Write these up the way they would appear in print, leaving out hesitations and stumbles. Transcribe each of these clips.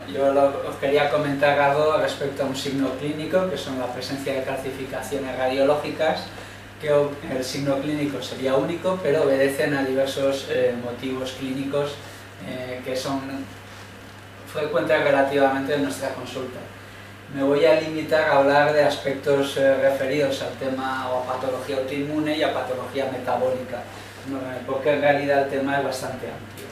Os quería comentar algo respecto a un signo clínico, que son la presencia de calcificaciones radiológicas, que el signo clínico sería único, pero obedecen a diversos motivos clínicos que son frecuentes relativamente en nuestra consulta. Me voy a limitar a hablar de aspectos referidos al tema o a patología autoinmune y a patología metabólica, porque en realidad el tema es bastante amplio.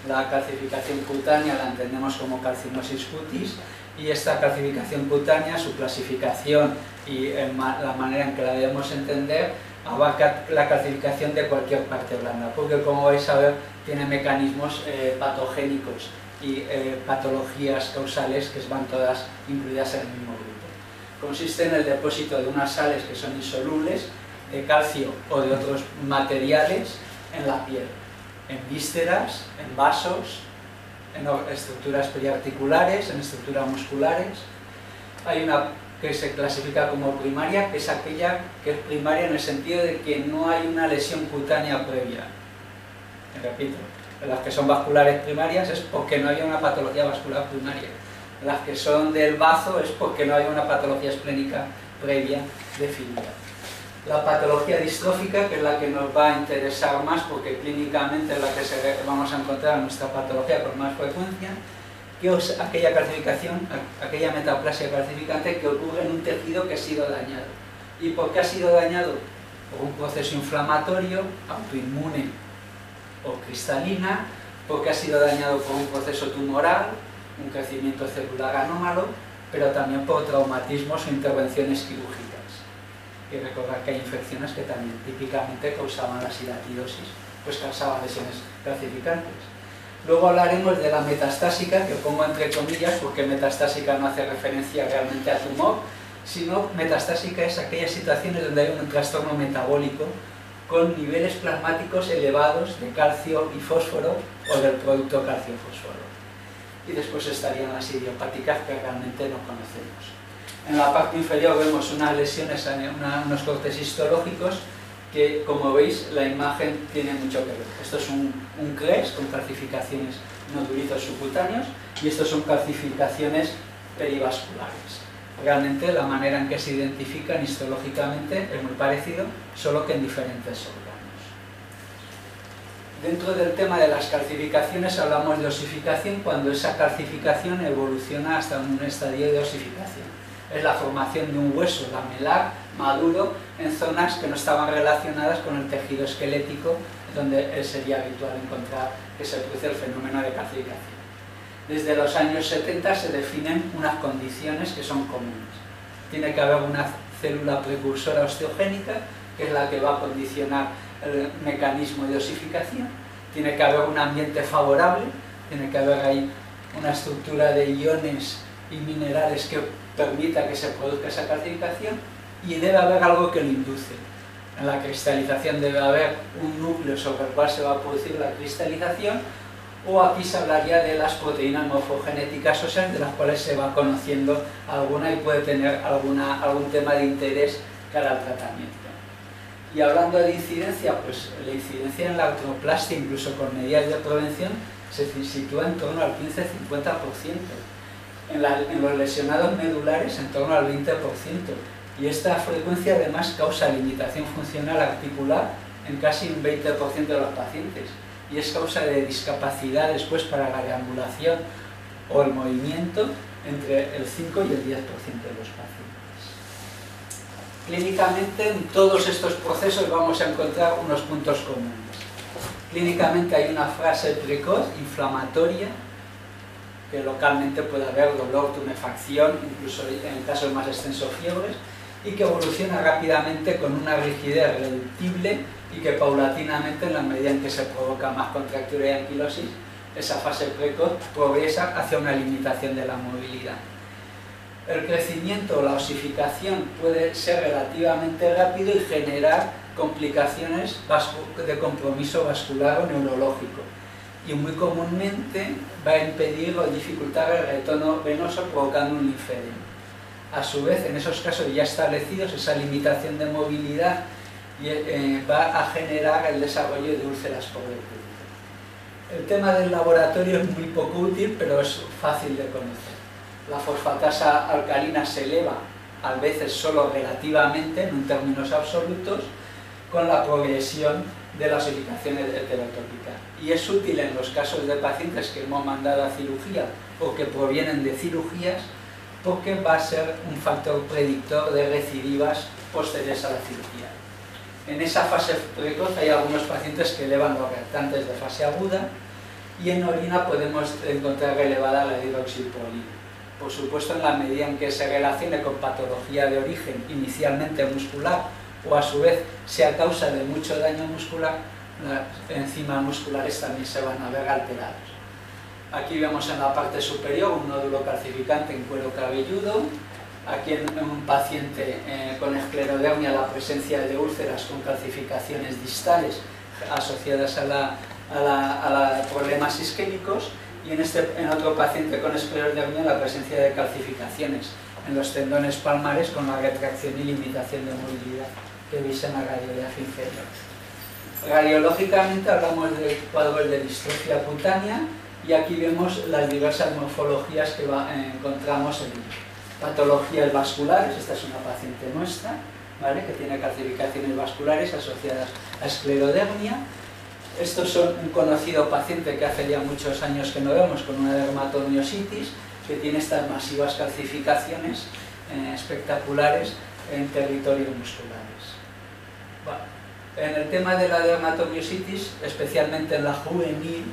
La calcificación cutánea la entendemos como calcinosis cutis, y esta calcificación cutánea, su clasificación y la manera en que la debemos entender, abarca la calcificación de cualquier parte blanda, porque como vais a ver tiene mecanismos patogénicos y patologías causales que van todas incluidas en el mismo grupo. Consiste en el depósito de unas sales que son insolubles, de calcio o de otros materiales en la piel, en vísceras, en vasos, en estructuras periarticulares, en estructuras musculares. Hay una que se clasifica como primaria, que es aquella que es primaria en el sentido de que no hay una lesión cutánea previa. Repito, las que son vasculares primarias es porque no había una patología vascular primaria. Las que son del bazo es porque no había una patología esplénica previa definida. La patología distrófica, que es la que nos va a interesar más porque clínicamente es la que vamos a encontrar en nuestra patología con más frecuencia, que es aquella calcificación, aquella metaplasia calcificante que ocurre en un tejido que ha sido dañado. ¿Y por qué ha sido dañado? Por un proceso inflamatorio, autoinmune o cristalina, porque ha sido dañado por un proceso tumoral, un crecimiento celular anómalo, pero también por traumatismos o intervenciones quirúrgicas. Y recordar que hay infecciones que también típicamente causaban la silatidosis, pues causaban lesiones calcificantes. Luego hablaremos de la metastásica, que pongo entre comillas porque metastásica no hace referencia realmente a tumor, sino metastásica es aquellas situaciones donde hay un trastorno metabólico con niveles plasmáticos elevados de calcio y fósforo o del producto calcio-fósforo. Y después estarían las idiopáticas, que realmente no conocemos. En la parte inferior vemos unas lesiones, unos cortes histológicos que, como veis, la imagen tiene mucho que ver. Esto es un CRES con calcificaciones nodulitos subcutáneos y estos son calcificaciones perivasculares. Realmente la manera en que se identifican histológicamente es muy parecido, solo que en diferentes órganos. Dentro del tema de las calcificaciones hablamos de osificación cuando esa calcificación evoluciona hasta un estadio de osificación. Es la formación de un hueso lamelar maduro en zonas que no estaban relacionadas con el tejido esquelético, donde sería habitual encontrar que se produce el fenómeno de calcificación. Desde los años 70 se definen unas condiciones que son comunes. Tiene que haber una célula precursora osteogénica, que es la que va a condicionar el mecanismo de osificación. Tiene que haber un ambiente favorable, tiene que haber ahí una estructura de iones y minerales que permita que se produzca esa calcificación, y debe haber algo que lo induce. En la cristalización debe haber un núcleo sobre el cual se va a producir la cristalización, o aquí se hablaría de las proteínas morfogenéticas óseas, de las cuales se va conociendo alguna y puede tener algún tema de interés cara al tratamiento. Y hablando de incidencia, pues la incidencia en la artroplastia, incluso con medidas de prevención, se sitúa en torno al 15-50%. En los lesionados medulares en torno al 20%, y esta frecuencia además causa limitación funcional articular en casi un 20% de los pacientes, y es causa de discapacidad después para la deambulación o el movimiento entre el 5 y el 10% de los pacientes. Clínicamente en todos estos procesos vamos a encontrar unos puntos comunes. Clínicamente hay una fase precoz, inflamatoria, que localmente puede haber dolor, tumefacción, incluso en casos más extensos fiebres, y que evoluciona rápidamente con una rigidez reductible y que paulatinamente, en la medida en que se provoca más contractura y anquilosis, esa fase precoz progresa hacia una limitación de la movilidad. El crecimiento o la osificación puede ser relativamente rápido y generar complicaciones de compromiso vascular o neurológico, y muy comúnmente va a impedir o dificultar el retorno venoso provocando un linfedema. A su vez, en esos casos ya establecidos, esa limitación de movilidad va a generar el desarrollo de úlceras por decúbito. El tema del laboratorio es muy poco útil, pero es fácil de conocer. La fosfatasa alcalina se eleva, a veces solo relativamente, no en términos absolutos, con la progresión de la osificación heterotópica. Y es útil en los casos de pacientes que hemos mandado a cirugía o que provienen de cirugías, porque va a ser un factor predictor de recidivas posteriores a la cirugía. En esa fase precoz hay algunos pacientes que elevan los reactantes de fase aguda y en orina podemos encontrar elevada la hidroxiprolina. Por supuesto, en la medida en que se relacione con patología de origen inicialmente muscular o a su vez sea causa de mucho daño muscular, las enzimas musculares también se van a ver alterados. Aquí vemos en la parte superior un nódulo calcificante en cuero cabelludo. Aquí en un paciente con esclerodermia la presencia de úlceras con calcificaciones distales asociadas a problemas isquémicos, y en otro paciente con esclerodermia la presencia de calcificaciones en los tendones palmares con la retracción y limitación de movilidad que veis en la radiografía inferior. Radiológicamente hablamos de cuadros de distrofia cutánea y aquí vemos las diversas morfologías que encontramos en patologías vasculares. Esta es una paciente nuestra, ¿vale?, que tiene calcificaciones vasculares asociadas a esclerodermia. Estos son un conocido paciente que hace ya muchos años que no vemos, con una dermatomiositis, que tiene estas masivas calcificaciones espectaculares en territorios musculares. Bueno, en el tema de la dermatomiositis, especialmente en la juvenil,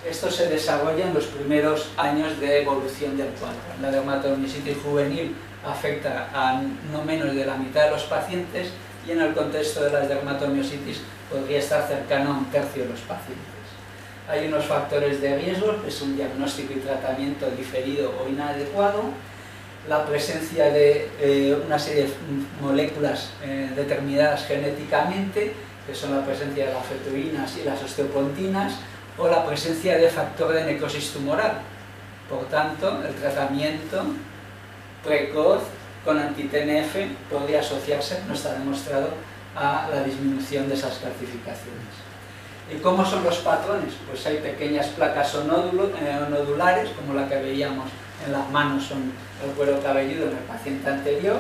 esto se desarrolla en los primeros años de evolución del cuadro. La dermatomiositis juvenil afecta a no menos de la mitad de los pacientes y en el contexto de las dermatomiositis podría estar cercano a un tercio de los pacientes. Hay unos factores de riesgo, que es un diagnóstico y tratamiento diferido o inadecuado, la presencia de una serie de moléculas determinadas genéticamente, que son la presencia de las fetoínas y las osteopontinas, o la presencia de factor de necrosis tumoral. Por tanto, el tratamiento precoz con anti-TNF podría asociarse, no está demostrado, a la disminución de esas calcificaciones. ¿Y cómo son los patrones? Pues hay pequeñas placas nodulares, como la que veíamos en las manos, son el cuero cabelludo en el paciente anterior,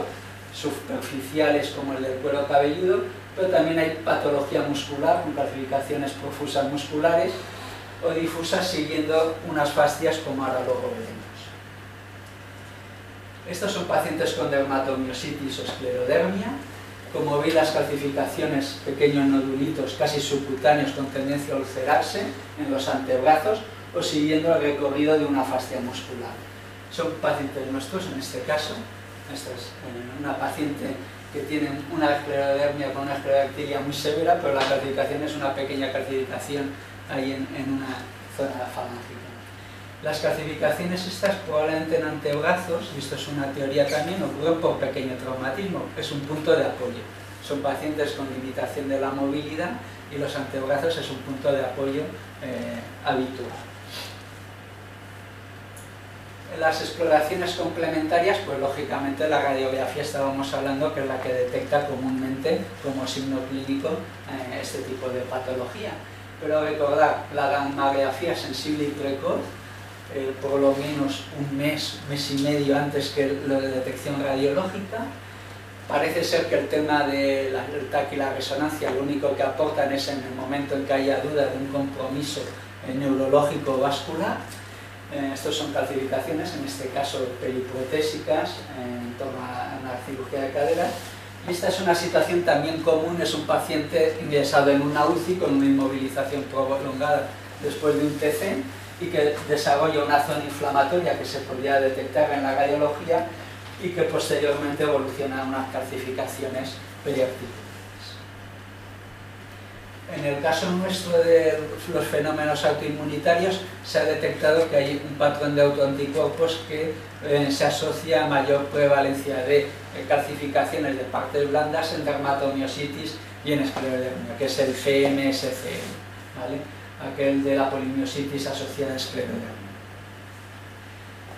superficiales como el del cuero cabelludo, pero también hay patología muscular con calcificaciones profusas musculares o difusas siguiendo unas fascias como ahora luego veremos. Estos son pacientes con dermatomiositis o esclerodermia. Como veis, las calcificaciones, pequeños nodulitos casi subcutáneos con tendencia a ulcerarse en los antebrazos o siguiendo el recorrido de una fascia muscular. Son pacientes nuestros en este caso. Esta es una paciente que tiene una esclerodermia con una esclerodactilia muy severa, pero la calcificación es una pequeña calcificación ahí en una zona falángica. Las calcificaciones estas probablemente en antebrazos, y esto es una teoría también, ocurren por pequeño traumatismo, es un punto de apoyo. Son pacientes con limitación de la movilidad y los antebrazos es un punto de apoyo habitual. En las exploraciones complementarias, pues lógicamente la radiografía estábamos hablando que es la que detecta comúnmente como signo clínico este tipo de patología. Pero recordar, la gammagrafía sensible y precoz, por lo menos un mes, mes y medio antes que la detección radiológica. Parece ser que el tema del TAC y la resonancia lo único que aportan es en el momento en que haya duda de un compromiso neurológico o vascular. Estos son calcificaciones, en este caso periprotésicas, en torno a una cirugía de cadera. Y esta es una situación también común, es un paciente ingresado en una UCI con una inmovilización prolongada después de un TC y que desarrolla una zona inflamatoria que se podría detectar en la radiología y que posteriormente evoluciona a unas calcificaciones periarticulares. En el caso nuestro de los fenómenos autoinmunitarios se ha detectado que hay un patrón de autoanticuerpos que se asocia a mayor prevalencia de calcificaciones de partes blandas en dermatomiositis y en esclerodermia, que es el GMSCM, ¿vale?, aquel de la polimiositis asociada a esclerodermia.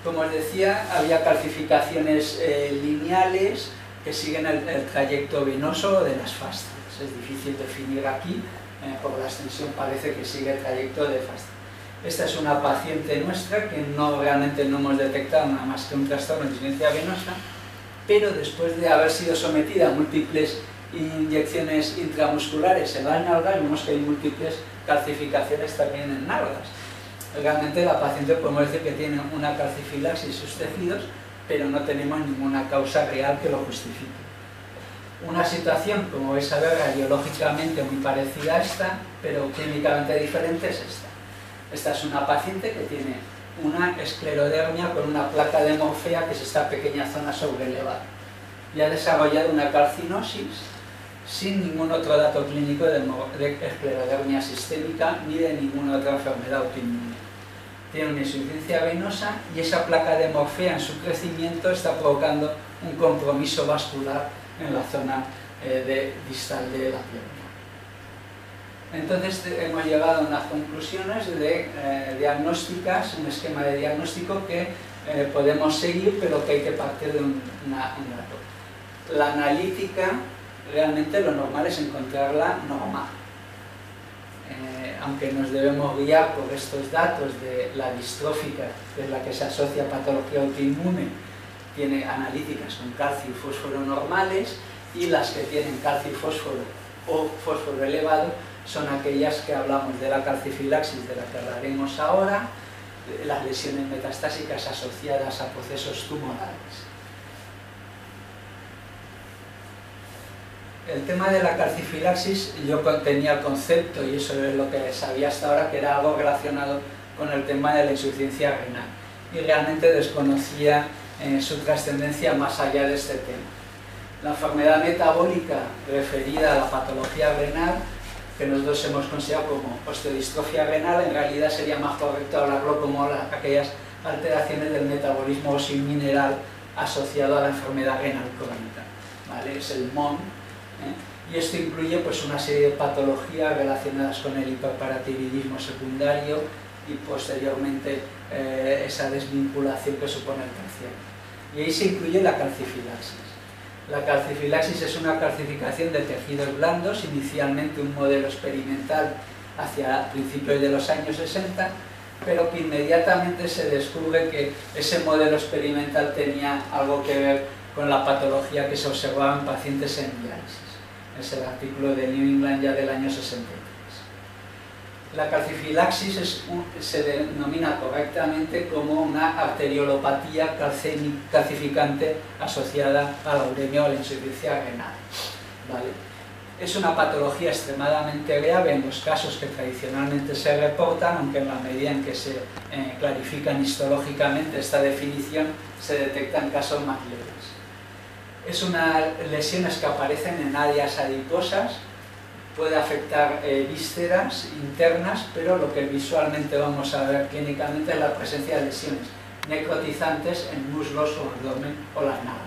Como os decía, había calcificaciones lineales que siguen el trayecto venoso de las fascias. Es difícil definir aquí, por la extensión parece que sigue el trayecto de fascia. Esta es una paciente nuestra que realmente no hemos detectado nada más que un trastorno de insuficiencia venosa, pero después de haber sido sometida a múltiples inyecciones intramusculares en las nalgas, vemos que hay múltiples calcificaciones también en nalgas. Realmente la paciente podemos decir que tiene una calcifilaxis en sus tejidos, pero no tenemos ninguna causa real que lo justifique. Una situación, como vais a ver, radiológicamente muy parecida a esta, pero clínicamente diferente es esta. Esta es una paciente que tiene una esclerodermia con una placa de Morphea, que es esta pequeña zona sobrelevada, y ha desarrollado una calcinosis sin ningún otro dato clínico de esclerodermia sistémica ni de ninguna otra enfermedad autoinmune. Tiene una insuficiencia venosa y esa placa de Morphea en su crecimiento está provocando un compromiso vascular en la zona distal de la pierna. Entonces hemos llegado a unas conclusiones diagnósticas, un esquema de diagnóstico que podemos seguir, pero que hay que partir de un dato. La analítica, realmente lo normal es encontrarla normal. Aunque nos debemos guiar por estos datos de la distrófica, que es la que se asocia a patología autoinmune, tiene analíticas con calcio y fósforo normales, y las que tienen calcio y fósforo o fósforo elevado son aquellas que hablamos de la calcifilaxis, de la que hablaremos ahora, de las lesiones metastásicas asociadas a procesos tumorales. El tema de la calcifilaxis, yo tenía el concepto, y eso es lo que sabía hasta ahora, que era algo relacionado con el tema de la insuficiencia renal, y realmente desconocía su trascendencia más allá de este tema. La enfermedad metabólica referida a la patología renal, que nosotros hemos considerado como osteodistrofia renal, en realidad sería más correcto hablarlo como aquellas alteraciones del metabolismo óseo-mineral asociado a la enfermedad renal crónica, ¿vale? Es el MON, y esto incluye pues una serie de patologías relacionadas con el hiperparatiroidismo secundario y posteriormente esa desvinculación que supone el terciario. Y ahí se incluye la calcifilaxis. La calcifilaxis es una calcificación de tejidos blandos, inicialmente un modelo experimental hacia principios de los años 60, pero que inmediatamente se descubre que ese modelo experimental tenía algo que ver con la patología que se observaba en pacientes en diálisis. Es el artículo de New England ya del año 63. La calcifilaxis se denomina correctamente como una arteriolopatía calcificante asociada a la uremia o la insuficiencia renal, ¿vale? Es una patología extremadamente grave en los casos que tradicionalmente se reportan, aunque en la medida en que se clarifican histológicamente esta definición, se detectan casos más leves. Es una lesiones que aparecen en áreas adiposas, puede afectar vísceras internas, pero lo que visualmente vamos a ver clínicamente es la presencia de lesiones necrotizantes en muslos o abdomen o las nalgas.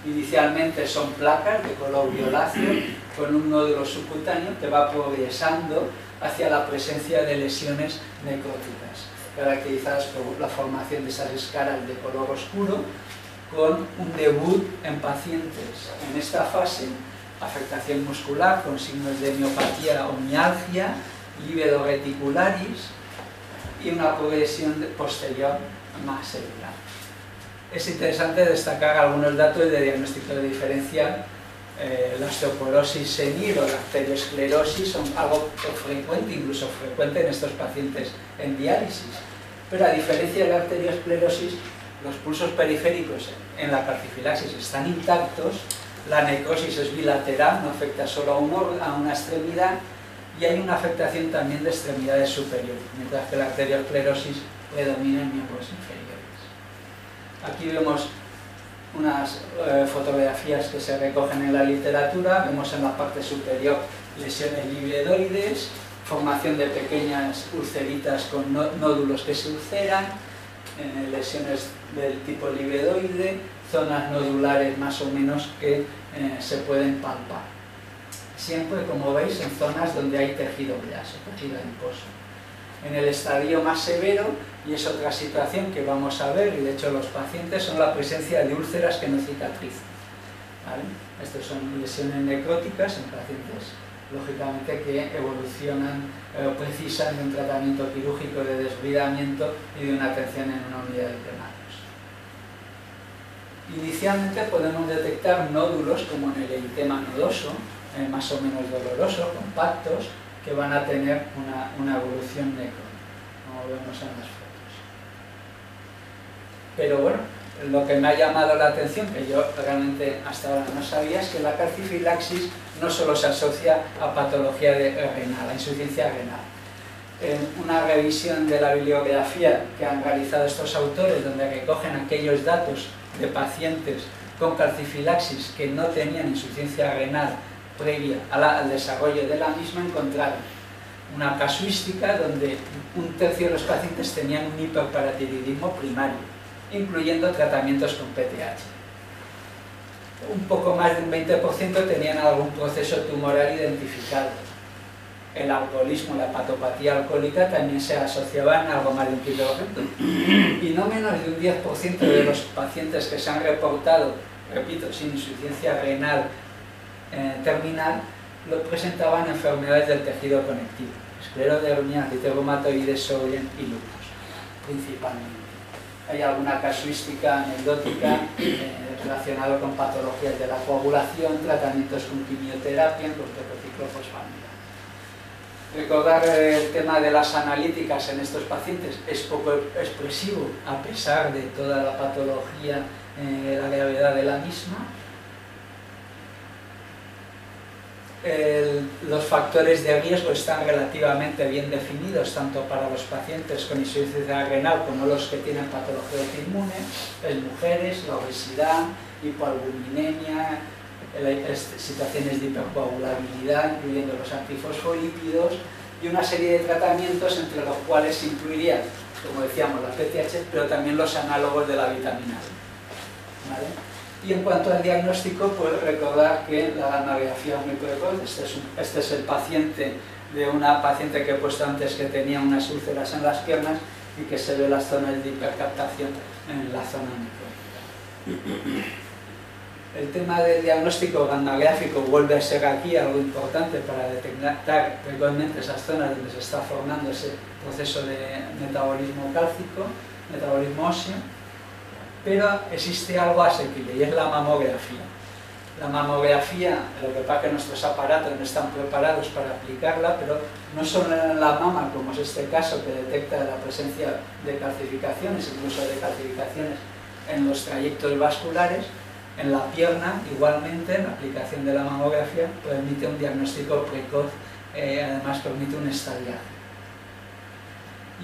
Inicialmente son placas de color violáceo con un nódulo subcutáneo que va progresando hacia la presencia de lesiones necróticas, caracterizadas por la formación de esas escaras de color oscuro, con un debut en pacientes en esta fase, afectación muscular con signos de miopatía o mialgia, lívido reticularis y una progresión posterior más severa. Es interesante destacar algunos datos de diagnóstico diferencial. La osteoporosis senil o la arteriosclerosis son algo frecuente, incluso frecuente en estos pacientes en diálisis, pero a diferencia de la arteriosclerosis, los pulsos periféricos en la calcifilaxis están intactos, la necrosis es bilateral, no afecta solo a una extremidad, y hay una afectación también de extremidades superiores, mientras que la arteriosclerosis predomina en miembros inferiores. Aquí vemos unas fotografías que se recogen en la literatura. Vemos en la parte superior lesiones livedoides, formación de pequeñas ulceritas con nódulos que se ulceran, lesiones del tipo livedoide, zonas nodulares más o menos que se pueden palpar. Siempre, como veis, en zonas donde hay tejido graso, tejido adiposo. En el estadio más severo, y es otra situación que vamos a ver, y de hecho los pacientes, son la presencia de úlceras que no cicatrizan, ¿vale? Estas son lesiones necróticas en pacientes lógicamente que evolucionan o precisan de un tratamiento quirúrgico de desbridamiento y de una atención en una unidad de quemados. Inicialmente podemos detectar nódulos como en el eritema nodoso, más o menos dolorosos, compactos, que van a tener una evolución necro, como vemos en las fotos. Pero bueno, lo que me ha llamado la atención, que yo realmente hasta ahora no sabía, es que la calcifilaxis no solo se asocia a patología renal, a insuficiencia renal. En una revisión de la bibliografía que han realizado estos autores, donde recogen aquellos datos de pacientes con calcifilaxis que no tenían insuficiencia renal previa al desarrollo de la misma, encontraron una casuística donde un tercio de los pacientes tenían un hiperparatiroidismo primario, incluyendo tratamientos con PTH. Un poco más de un 20% tenían algún proceso tumoral identificado. El alcoholismo, la hepatopatía alcohólica también se asociaba en algo más de un 15%. Y no menos de un 10% de los pacientes que se han reportado, repito, sin insuficiencia renal terminal, lo presentaban enfermedades del tejido conectivo, esclerodermia, artritis reumatoide, Sjögren y lupus, principalmente. Hay alguna casuística anecdótica relacionada con patologías de la coagulación, tratamientos con quimioterapia, con corticiclofosfamida. Recordar el tema de las analíticas en estos pacientes es poco expresivo, a pesar de toda la patología, la gravedad de la misma. Los factores de riesgo están relativamente bien definidos, tanto para los pacientes con insuficiencia renal como los que tienen patología autoinmune, las mujeres, la obesidad, hipoalbuminemia, situaciones de hipercoagulabilidad, incluyendo los antifosfolípidos, y una serie de tratamientos entre los cuales se incluirían, como decíamos, las PTH, pero también los análogos de la vitamina D. ¿Vale? Y en cuanto al diagnóstico, pues recordar que la gammagrafía muy precoz, este es el paciente de una paciente que he puesto antes que tenía unas úlceras en las piernas y que se ve las zonas de hipercaptación en la zona microbiana. El tema del diagnóstico gammagráfico vuelve a ser aquí algo importante para detectar precozmente esas zonas donde se está formando ese proceso de metabolismo cálcico, metabolismo óseo. Pero existe algo asequible y es la mamografía. La mamografía, lo que pasa es que nuestros aparatos no están preparados para aplicarla, pero no solo en la mama, como es este caso, que detecta la presencia de calcificaciones, incluso de calcificaciones en los trayectos vasculares, en la pierna, igualmente, la aplicación de la mamografía permite un diagnóstico precoz, además permite un estadiaje.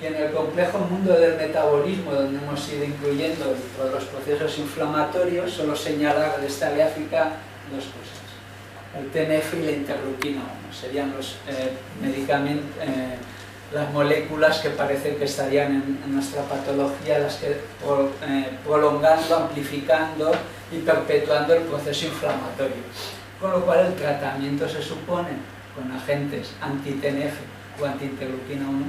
Y en el complejo mundo del metabolismo, donde hemos ido incluyendo todos los procesos inflamatorios, solo señalar de esta gráfica dos cosas. El TNF y la interleuquina 1 serían los medicamentos, las moléculas que parece que estarían en nuestra patología, las que prolongando, amplificando y perpetuando el proceso inflamatorio. Con lo cual el tratamiento se supone con agentes anti-TNF o anti-interleuquina 1,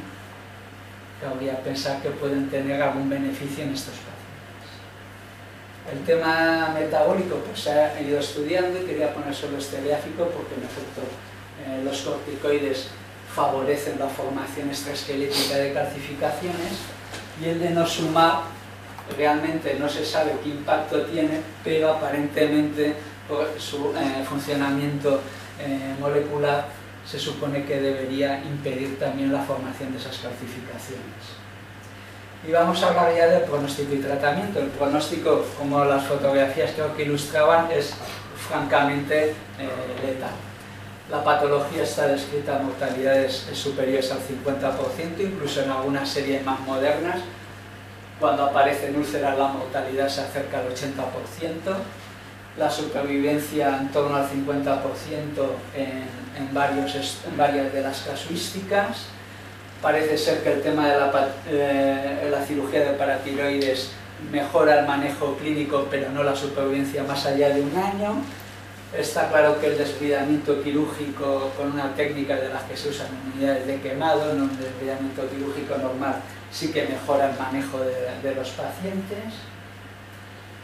cabría pensar que pueden tener algún beneficio en estos pacientes. El tema metabólico pues se ha ido estudiando y quería poner solo este gráfico porque en efecto los corticoides favorecen la formación extraesquelética de calcificaciones y el denosumab realmente no se sabe qué impacto tiene, pero aparentemente por su funcionamiento molecular se supone que debería impedir también la formación de esas calcificaciones. Y vamos a hablar ya del pronóstico y tratamiento. El pronóstico, como las fotografías creo que ilustraban, es francamente letal. La patología está descrita a mortalidades superiores al 50%, incluso en algunas series más modernas. Cuando aparecen úlceras la mortalidad se acerca al 80%. La supervivencia en torno al 50% en varias de las casuísticas. Parece ser que el tema de la cirugía de paratiroides mejora el manejo clínico, pero no la supervivencia más allá de un año. Está claro que el desbridamiento quirúrgico con una técnica de las que se usan en unidades de quemado, no un desbridamiento quirúrgico normal, sí que mejora el manejo de los pacientes.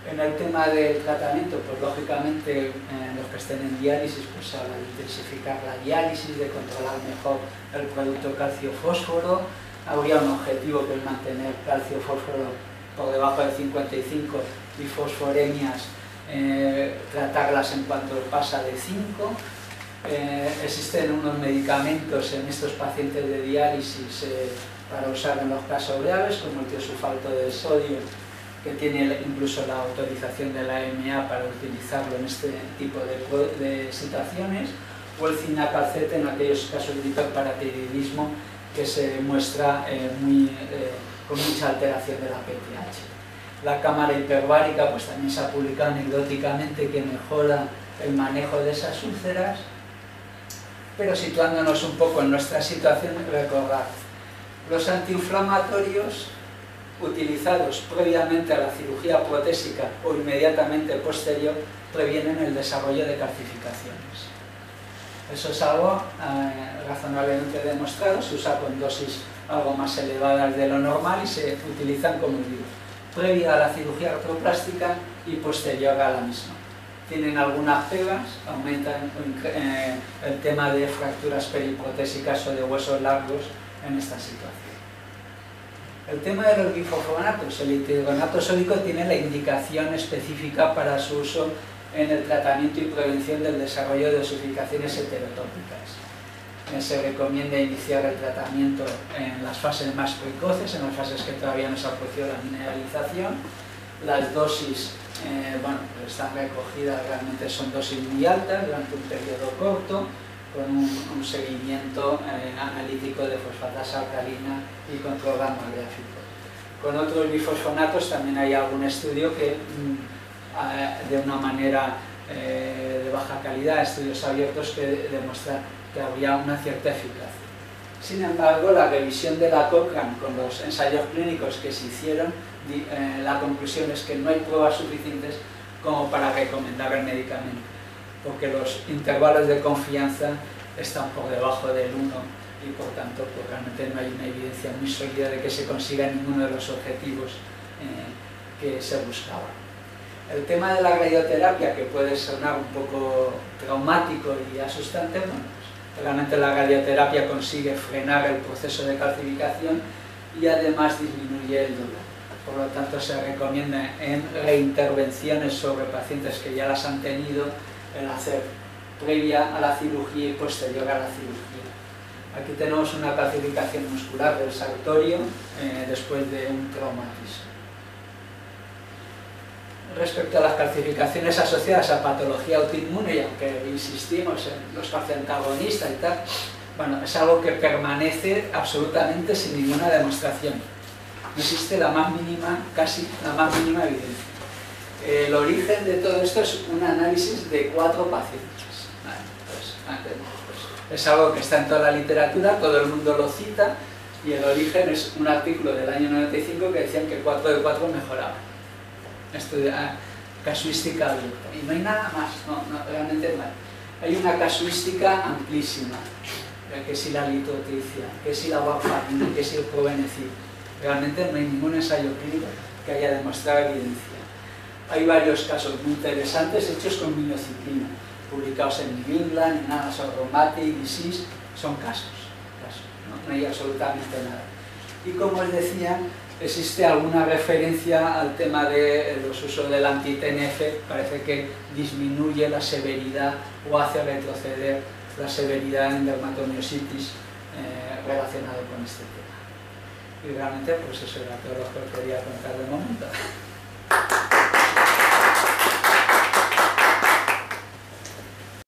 En el tema del tratamiento, pues lógicamente los que estén en diálisis, pues se habla de intensificar la diálisis, de controlar mejor el producto calcio-fósforo. Habría un objetivo que es mantener calcio-fósforo por debajo de 55 y fosforemias, tratarlas en cuanto pasa de 5. Existen unos medicamentos en estos pacientes de diálisis para usar en los casos graves, como el tiosulfato de sodio, que tiene incluso la autorización de la EMA para utilizarlo en este tipo de situaciones, o el cinacalcet en aquellos casos de hiperparatiroidismo que se muestra con mucha alteración de la PTH. La cámara hiperbárica pues también se ha publicado anecdóticamente que mejora el manejo de esas úlceras, pero situándonos un poco en nuestra situación, recordar, los antiinflamatorios utilizados previamente a la cirugía protésica o inmediatamente posterior previenen el desarrollo de calcificaciones. Eso es algo razonablemente demostrado, se usa con dosis algo más elevadas de lo normal y se utilizan, como digo, previa a la cirugía artroplástica y posterior a la misma. Tienen algunas pegas, aumentan el tema de fracturas periprotésicas o de huesos largos en esta situación. El tema de los bifosfonatos, el hidronato sódico tiene la indicación específica para su uso en el tratamiento y prevención del desarrollo de osificaciones heterotópicas. Se recomienda iniciar el tratamiento en las fases más precoces, en las fases que todavía no se ha producido la mineralización. Las dosis están recogidas, realmente son dosis muy altas durante un periodo corto, con un seguimiento analítico de fosfatasa alcalina y control gamma-gráfico. Con otros bifosfonatos también hay algún estudio que de una manera de baja calidad, estudios abiertos que demuestran que habría una cierta eficacia. Sin embargo, la revisión de la Cochrane con los ensayos clínicos que se hicieron, la conclusión es que no hay pruebas suficientes como para recomendar el medicamento, porque los intervalos de confianza están por debajo del 1 y por tanto pues realmente no hay una evidencia muy sólida de que se consiga ninguno de los objetivos que se buscaba. El tema de la radioterapia, que puede sonar un poco traumático y asustante, bueno, pues, realmente la radioterapia consigue frenar el proceso de calcificación y además disminuye el dolor. Por lo tanto, se recomienda en reintervenciones sobre pacientes que ya las han tenido el hacer previa a la cirugía y posterior a la cirugía. Aquí tenemos una calcificación muscular del sartorio después de un traumatismo. Respecto a las calcificaciones asociadas a patología autoinmune, y aunque insistimos en los calciantagonistas y tal, bueno, es algo que permanece absolutamente sin ninguna demostración. No existe la más mínima, casi la más mínima evidencia. El origen de todo esto es un análisis de 4 pacientes. Vale, pues, es algo que está en toda la literatura, todo el mundo lo cita, y el origen es un artículo del año 95 que decían que 4 de 4 mejoraban. Casuística abierta. Y no hay nada más, realmente no hay. Hay una casuística amplísima, que si la litotricia, que si la warfarina, que si el probenecid. Realmente no hay ningún ensayo clínico que haya demostrado evidencia. Hay varios casos muy interesantes hechos con minociclina, publicados en New England, en Annals of Rheumatic Disease, son casos, no hay absolutamente nada. Y como os decía, existe alguna referencia al tema de los usos del anti-TNF, parece que disminuye la severidad o hace retroceder la severidad en dermatomiositis relacionado con este tema. Y realmente pues eso era todo lo que os quería contar de momento.